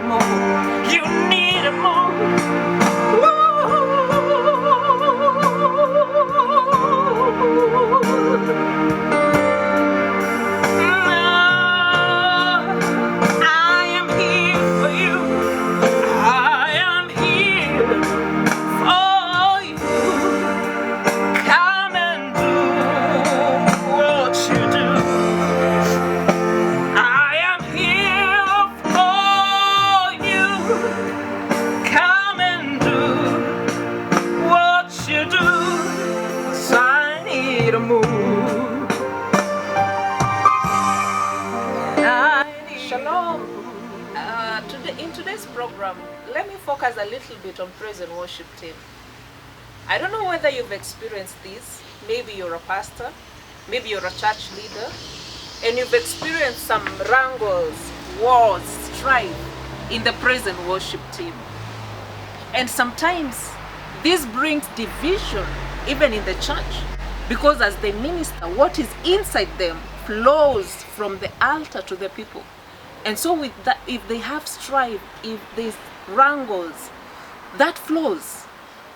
more. You need it more. In today's program, let me focus a little bit on praise and worship team. I don't know whether you've experienced this. Maybe you're a pastor, maybe you're a church leader, and you've experienced some wrangles, wars, strife in the praise and worship team. And sometimes this brings division even in the church, because as they minister, what is inside them flows from the altar to the people. And so with that, if they have strife, if there's wrangles, that flows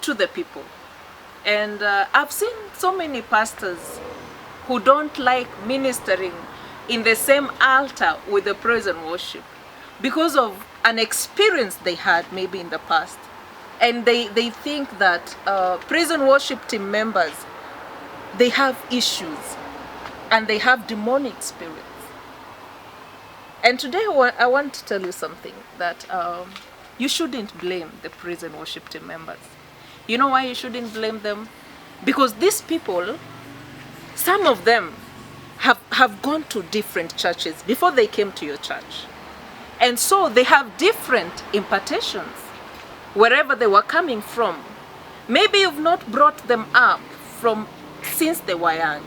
to the people. And I've seen so many pastors who don't like ministering in the same altar with the praise and worship because of an experience they had maybe in the past. And they think that praise and worship team members, they have issues and they have demonic spirits. And today I want to tell you something, that you shouldn't blame the praise and worship team members. You know why you shouldn't blame them? Because these people, some of them have gone to different churches before they came to your church. And so they have different impartations wherever they were coming from. Maybe you've not brought them up from since they were young.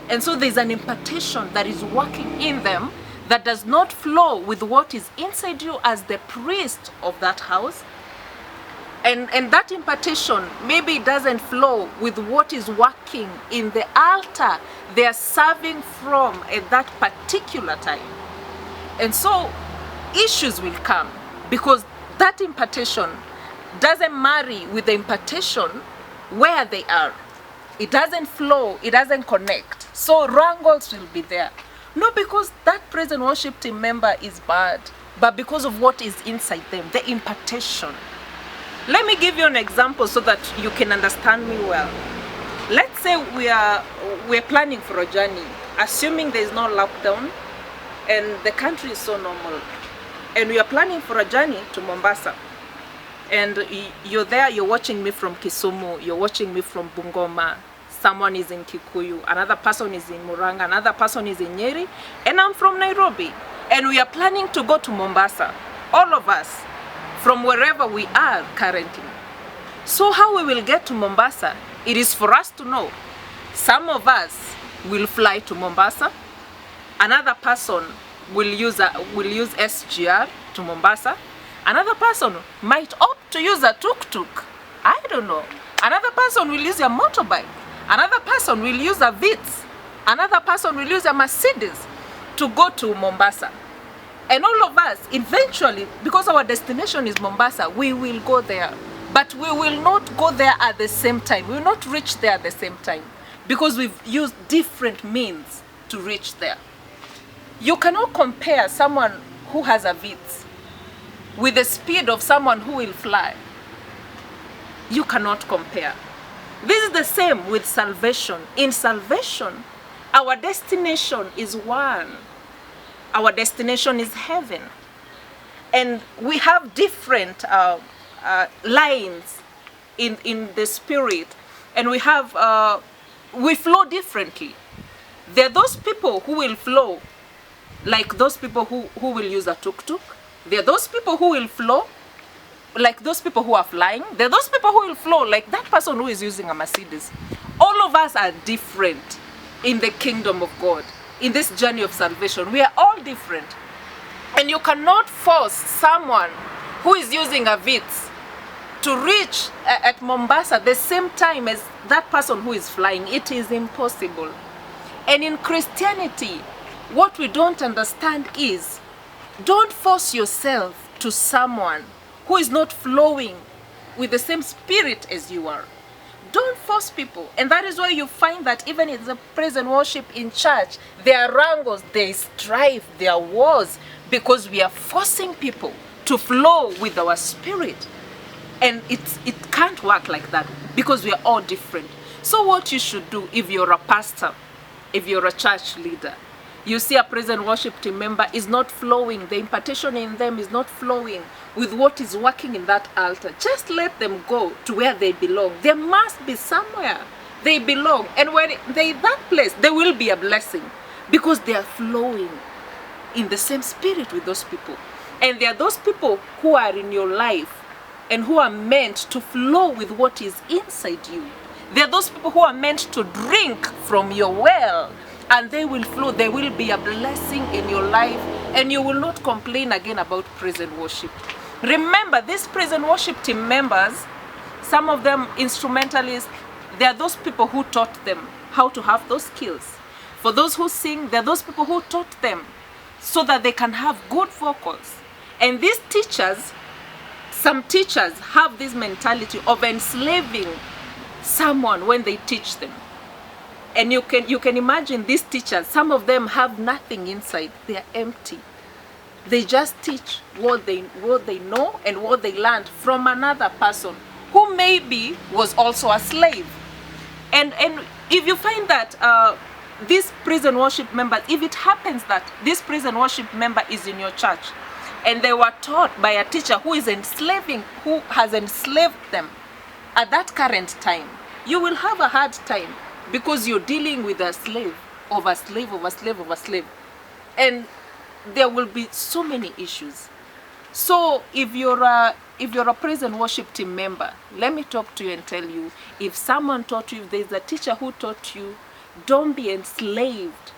And so there's an impartation that is working in them that does not flow with what is inside you as the priest of that house. And that impartation, maybe it doesn't flow with what is working in the altar they are serving from at that particular time. And so issues will come because that impartation doesn't marry with the impartation where they are. It doesn't flow, it doesn't connect. So wrangles will be there. Not because that praise and worship team member is bad, but because of what is inside them, the impartation. Let me give you an example so that you can understand me well. Let's say we're planning for a journey, assuming there is no lockdown and the country is so normal. And we are planning for a journey to Mombasa. And you're there, you're watching me from Kisumu, you're watching me from Ngomma. Someone is in Kikuyu, another person is in Muranga, another person is in Nyeri, and I'm from Nairobi. And we are planning to go to Mombasa, all of us, from wherever we are currently. So how we will get to Mombasa, it is for us to know. Some of us will fly to Mombasa, another person will use SGR to Mombasa, another person might opt to use a tuk-tuk, I don't know. Another person will use a motorbike. Another person will use a Vitz. Another person will use a Mercedes to go to Mombasa. And all of us, eventually, because our destination is Mombasa, we will go there. But we will not go there at the same time. We will not reach there at the same time because we've used different means to reach there. You cannot compare someone who has a Vitz with the speed of someone who will fly. You cannot compare. This is the same with salvation. In salvation, our destination is one. Our destination is heaven. And we have different lines in the spirit. And we flow differently. There are those people who will flow like those people who will use a tuk-tuk. There are those people who will flow like those people who are flying. There are those people who will flow like that person who is using a Mercedes. All of us are different in the kingdom of God. In this journey of salvation, we are all different. And you cannot force someone who is using a Vitz to reach at Mombasa the same time as that person who is flying. It is impossible. And in Christianity, what we don't understand is, don't force yourself to someone who is not flowing with the same spirit as you are. Don't force people. And that is why you find that even in the praise and worship in church, there are wrangles, there is strife, there are wars, because we are forcing people to flow with our spirit. And it can't work like that, because we are all different. So what you should do, if you're a pastor, if you're a church leader, you see a praise and worship team member is not flowing, the impartation in them is not flowing with what is working in that altar, just let them go to where they belong. There must be somewhere they belong, and when they that place, there will be a blessing, because they are flowing in the same spirit with those people. And there are those people who are in your life and who are meant to flow with what is inside you. There are those people who are meant to drink from your well, and they will flow. There will be a blessing in your life, and you will not complain again about praise and worship. Remember, these praise and worship team members, some of them instrumentalists, they are those people who taught them how to have those skills. For those who sing, they are those people who taught them so that they can have good vocals. And these teachers, some teachers have this mentality of enslaving someone when they teach them. And you can imagine these teachers, some of them have nothing inside. They are empty. They just teach what they know and what they learned from another person who maybe was also a slave. And if you find that this praise and worship members, if it happens that this praise and worship member is in your church and they were taught by a teacher who is enslaving, who has enslaved them at that current time, you will have a hard time, because you're dealing with a slave of a slave of a slave of a slave, and there will be so many issues. So if you're a praise and worship team member, let me talk to you and tell you, if someone taught you, if there's a teacher who taught you, don't be enslaved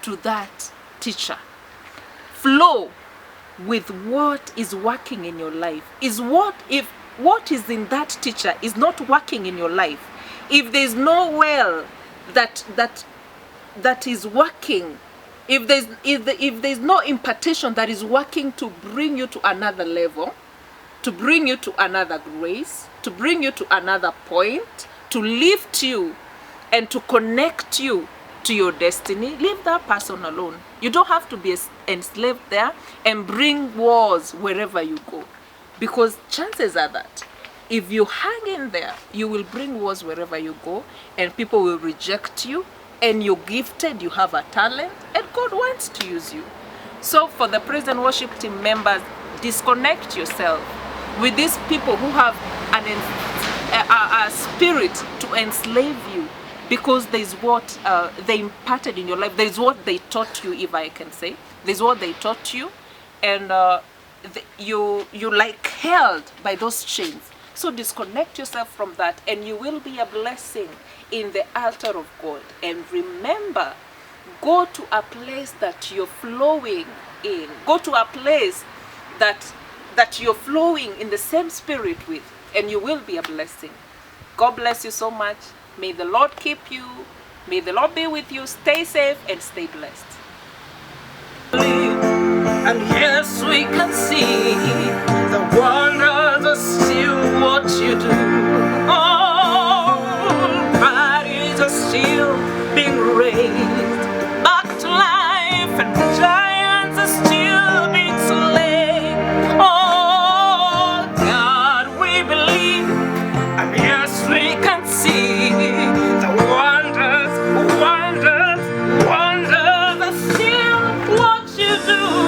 to that teacher. Flow with what is working in your life. If what is in that teacher is not working in your life, if there's no well that is working, if there's no impartation that is working to bring you to another level, to bring you to another grace, to bring you to another point, to lift you and to connect you to your destiny, leave that person alone. You don't have to be enslaved there and bring wars wherever you go, because chances are that if you hang in there, you will bring wars wherever you go, and people will reject you, and you're gifted, you have a talent, and God wants to use you. So for the praise and worship team members, disconnect yourself with these people who have a spirit to enslave you, because there's what they imparted in your life. There's what they taught you, if I can say. There's what they taught you, and you like held by those chains. So disconnect yourself from that, and you will be a blessing in the altar of God. And remember, go to a place that you're flowing in. Go to a place that you're flowing in the same spirit with, and you will be a blessing. God bless you so much. May the Lord keep you. May the Lord be with you. Stay safe and stay blessed. And yes, we can see the wonders are still what you do. Oh, bodies are still being raised back to life, and giants are still being slain. Oh, God, we believe, and yes, we can see the wonders are still what you do.